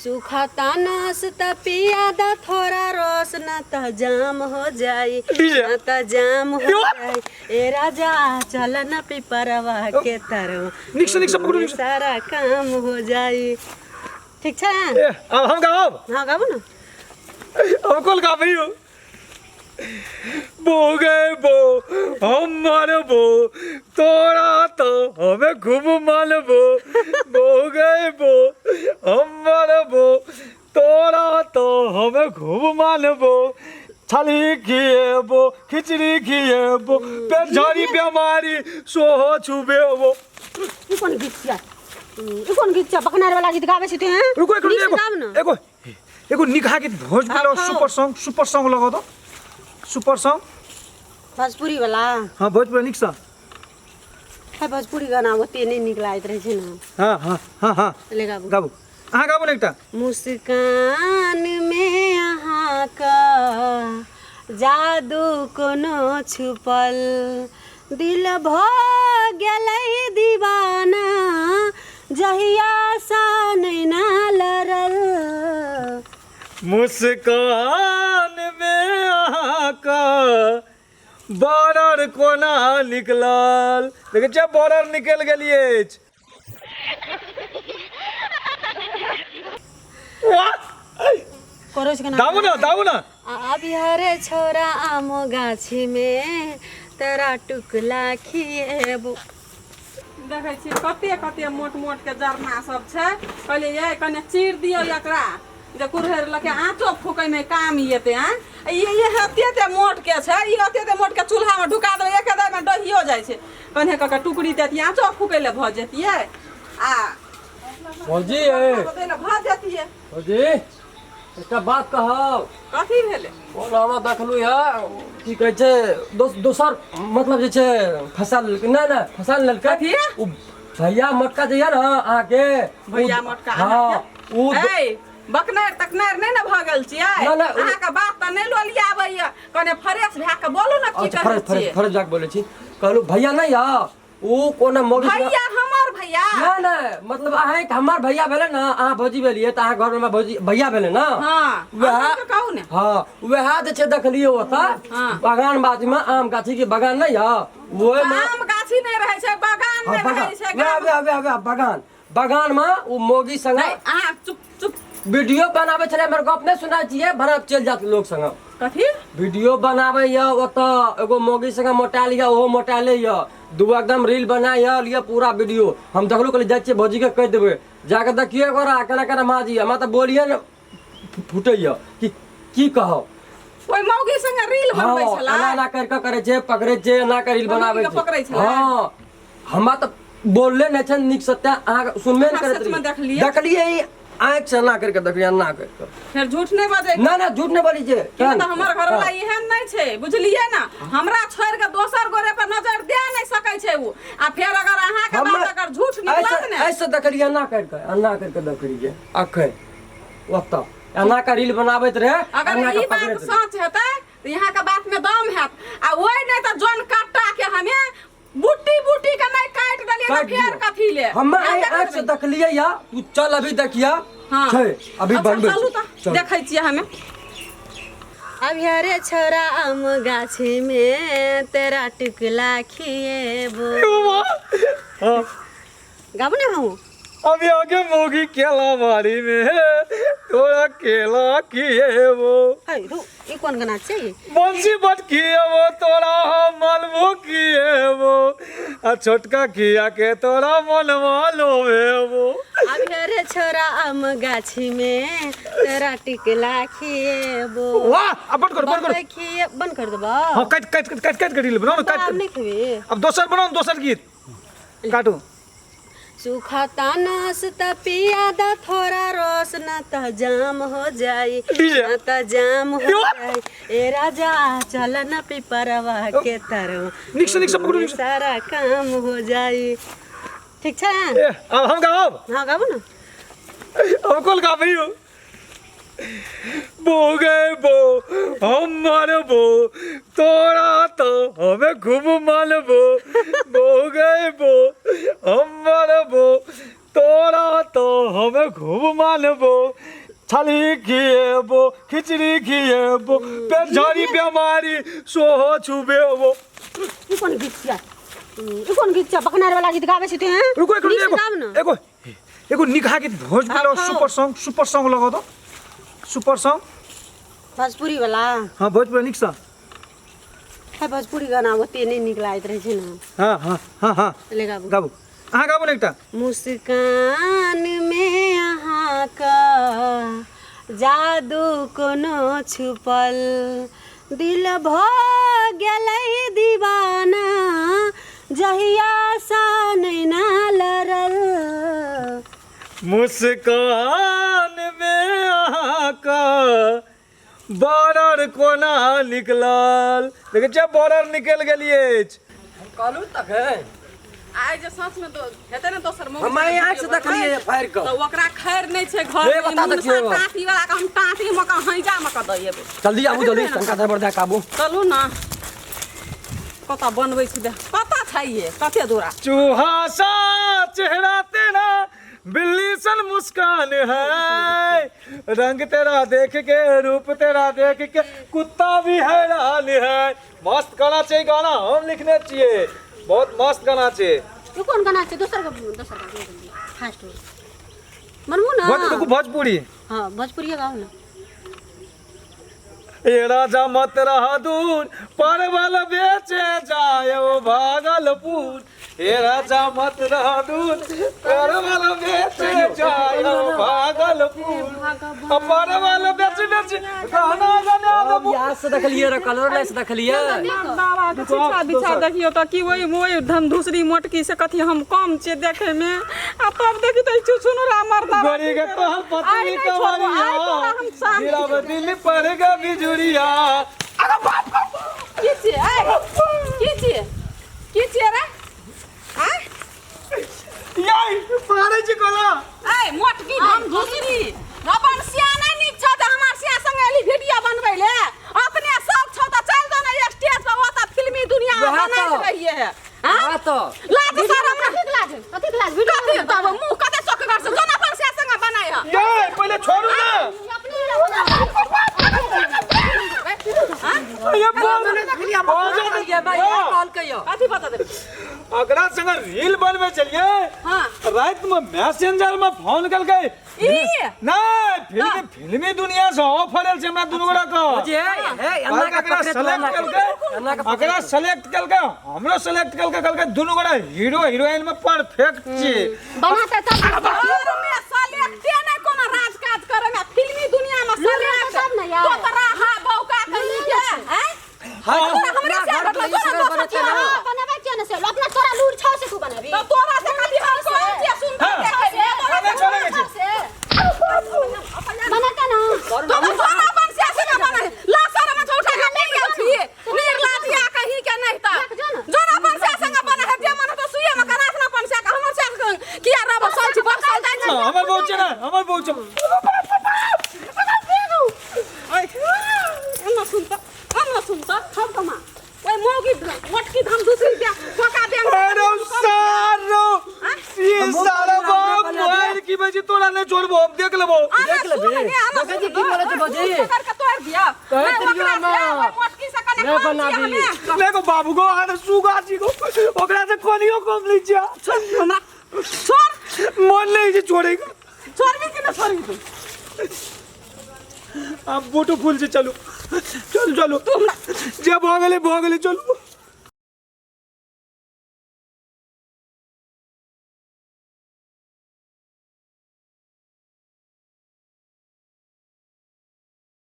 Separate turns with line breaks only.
सुखाता नस त पिया द थोड़ा रस न त जाम हो जाई न त जाम हो जाई ए राजा चल न पिपरवा के तरवा सारा काम हो जाई। ठीक छ
अब हम गाओ।
हाँ गाबो न।
अब कौन गाबी हो? बो गए बो हम मानबो तोरा तो हमें खूब मानबो। बो गए बो हम मानबो तोरा तो हमें खूब मानबो। छाली खिएबो खिचड़ी खिएबो पेट झड़ी बीमारी सोहो छुबेबो।
ई कौन गीत छिया? ई कौन गीत छिया? बकनार वाला गीत गावे छी तू हैं?
रुको एगो निकाह गीत भोजपुरी सुपर सॉन्ग लगा दो। सुपर सॉन्ग
भोजपुरी वाला।
हाँ भोजपुरी निक सा
है भोजपुरी गाना ओते नहीं निक लागत रहे छै ना।
हाँ हाँ हाँ हाँ
ले गाबो
गाबो। हाँ गाबो एकटा।
मुस्कान में अहाँ का जादू कोनो छुपल दिल भ गेलै दीवाना जहिया सा नैना लड़ल।
मुस्कान में आका बॉर्डर कोना निकलल देखे छ बॉर्डर निकल गेलिए। दाऊ ना
अभी हरे छोरा आम गाछी में तेरा टुकला खिएबो।
देखे छी कते कते मोट मोट के जरना सब छै। कहले ये कने चीर दियो एकरा जे कुरहर लके आँचो फूकै में काम येते हैं। ये हते मोट के छै ई हते मोट के चूल्हा में ढुका दे एक दाय में डहियो जाय छै। कने क टुकड़ी देती आँचो फूकै ले भ जेतिए आ
फौजी ए
भ जेतिए।
फौजी एकटा बात कहब।
कथी भेले?
बोल हमरा देखलु है की कहै छै दोसर मतलब जे छै फसल ना फसल ललका
कथी
उ भैया मटका जे है ना अहाँ के
भैया मटका।
हां उ
ए बकनार तकनार नहीं ना भगल छियै। अहाँ के बात त नहीं लोलिया आबैया कने फ्रेश भए के बोलू ना की कहै छियै।
फरज जाक बोलै छी कहलु भैया नहीं या उ कोना मोगी
भैया हमर भैया
ना मतलब अहाँ एक हमर भैया भेले ना अहाँ भौजी भेलिए त अहाँ घर में भौजी भैया भेले ना।
हां
वह
कहू ने।
हां वह जे छै देखलिए ओता बागान बाजी में आम गाछी के बागान नहीं या वो
आम गाछी नहीं रहे छै बागान में रहे छै।
वे बागान में उ मोगी संग
अहाँ चुप
वीडियो बनावे छले हमर गप नहीं सुनाई छिए भरब चल जात लोग संग।
कथी
वीडियो बनावे या ओता एगो मोगी संग मोटा लिया ओहो मोटा ले या दू एकदम रील बनाया लिया पूरा वीडियो हम देखलु कल जाय छिए भौजी के कह देबे जाके देखिए गोरा केना माजी हम त बोलिए न फुटैया की कहो
ओइ मौगी संग रील बनबै छला
ना कर के करे छे पकड़े छे ना कर रील बनावे छे। हां हम त बोलले नै छ निक सत्य आ सुनबे न करत देखलिए आँख से ना करके देखलिए ना करके
फिर झूठ नहीं बाजे
ना झूठ नहीं बोली छे
कि त हमर घर वाला एहन नहीं छे बुझलिए ना। हमरा छोड़ के दोसर गोरे पर नजर दे नहीं सकै छे उ आ फिर अगर अहाँ के बात अगर झूठ निकलत ने
ऐसे देखलिए ना करके देखलिए अखै ओता एना का रील बनाबैत रहे
अगर ई बात सच हेतै त यहाँ के बात में दम हैत आ ओइ नहीं त जन काटा के हमें बूटी के नहीं काट देलिए ना फिर कथी ले
हम आँख से देखलिए या तू चल अभी देखिया छै अभी बनबै
देखै छियै हमें।
अब हरे छोरा आम गाछी में तेरा टुकला खिएबो। गाबो ना हम
अभी आगे मोगी केला बाड़ी में थोड़ा केला खिएबो।
है रू ई कोन गाना छै?
बंसी बट खिएबो तोरा हम मनबो खिएबो आ छोटका खिया के तोरा मनवा लोवेबो।
अब हरे छोरा आम गाछी में तेरा टुकला खिएबो।
वाह अब
बंद कर देबा।
हां काट रील बनाओ ना काट
नहीं खबे
अब दोसर बनाओ दोसर गीत काटो।
सुखाता नस त पिया द थोड़ा रस न त जाम हो जाई न त जाम हो जाई ए राजा चल न पिपरवा के तरवा सारा काम हो जाई। ठीक छ
अब हम गाओ।
हाँ गाबो ना।
अब कौन गाबी हो? बो गए बो हम मानबो तोरा तो हमें खूब मानबो। बो गए बो हम मानबो तोरा तो हमें खूब मानबो। थाली खिएबो खिचड़ी खिएबो पेट झरी बीमारी सोहो छुबेबो।
ई कौन गीत छिया? ई कौन गीत छिया? बकनार वाला गीत गावे छी ते हैं?
रुको एक
नीक से गाव न।
एगो एगो निखा गीत भोजपुरी सुपर सॉन्ग लगा दो। सुपर सॉन्ग
भोजपुरी वाला
हाँ भोजपुरी निक सा।
है भोजपुरी गाना ओते नहीं निक लागत रहे छै ना।
हाँ हाँ हाँ हाँ
ले गाबू
गाबू अहाँ गाबू ने एकटा।
मुस्कान में अहाँ का जादू कोनो छुपल दिल भ गेलै दीवाना जहिया सा नैना लड़ल।
मुस्कान में अहाँ का बॉर्डर कोना निकलल देखे छै बॉर्डर निकल गेलिए।
कहलू तक है
आइ जे सच में तो हेते ने दोसर मुंह
हम आँख से देखलिए फायर
तो
के।
ओकरा खैर नहीं छै घर
ले बता
में
देखिए वो।
टाटी वाला के हम टाटी में का हैजा में का दइबे।
जल्दी आबू जल्दी तनका दे बड़ दे काबू।
चलू ना कता बनबै छी दे पता छै ये कते दूरा।
चूहा सा चेहरा तेरा बिल्ली सन मुस्कान है रंग तेरा देख के रूप तेरा देख के कुत्ता भी हैरान है। मस्त गाना चाहिए गाना हम लिखने चाहिए बहुत मस्त गाना चाहिए।
ई कौन गाना छै? दोसर का फास्ट मनमु ना
भोजपुरी
हां भोजपुरी गाओ ना।
ये राजा मत रहा दूर परवल बेचे जाए भागलपुर। ये राजा मत रहा दूर परवल बेचे जाए भागलपुर। परवल बेच बेच गाना गाना
अब याद से देखलिए रे कलर से देखलिए।
बाबा के चिट्ठा बिछा देखियो त कि ओई धमधुसरी मोटकी से कथी हम कम छे देखे में आ तब देखि त चुचुनुरा मरदा
गोरी के तोहर पत्नी कवरिया गिराव दिल पर गा बिजुरिया।
की छे की छे रे हां
याई मारे छी कोला
ए मोटकी धमधुसरी अपन सियाना नीक छ त हमर सिया संग एली वीडियो बनबै ले अपने सब छ त चल दो ना स्टेज पर ओता फिल्मी दुनिया में बना रही है। हां
तो
लाज शरम
कथी क्लास वीडियो
तब मुंह कते चौकगर से जोना पर सिया संग बनाय है।
याई पहले छोड़ू ना ये
कॉल कहियो
कथी बता दे
अगला संग रील बनवे चलिए।
हां
रात में मैसेंजर में फोन कर गए
ई
नहीं फिल्मी दुनिया से ऑफर से मैं दुनु गोड़ा का
जे है अन्ना का पकड़े तो अन्ना का
अगला सेलेक्ट कर के हमरो सेलेक्ट कर के दुनु गोड़ा हीरो हीरोइन में परफेक्ट छी
बनाते तब
और में सेलेक्ट नहीं कोनो राजकाज करे में फिल्मी दुनिया में सेलेक्ट
तब ना यार।
तो तरा हां बौका कहीं के हैं
हां
हमरा से
बनावे के न से अपना तोरा लूर छाव से तू बनाबी
तो तोरा से कथी हम कोन के सुनते देखे
अरे छोड़ेंगे जी
बनाता ना
तो तोरा अपन से में बना ला सारा में उठा के ले गेल छी नीर लातिया कहीं के नहीं ता जोन अपन से संग बना है जे मन तो सुइए में कना अपना अपन से हमर से किया रब सब छी बक्सल जाय छी
हमर बहुत ना हमर बहुत
अन्ना सुनता हम कमा ओए मोगी मटकी धम दूसरी क्या ठोका दे
अरे सारो ये सारा बाप मोबाइल की वजह तोरा ने छोड़बो अब देख लेबो
देखे जी की बोले तो बजी
करके तोड़ दिया
कहे तेरियो ना
मटकी से कने
ले बना दी
देखो बाबू को आने सुगा जी को ओकरा से कोनियो कम ली जा
हमरा छोड़
मन नहीं जे छोड़ेगा
छोड़ भी कि ना छोड़ी तू
अब बोटो फूल से चलो चलो चलो जब हो गले चलो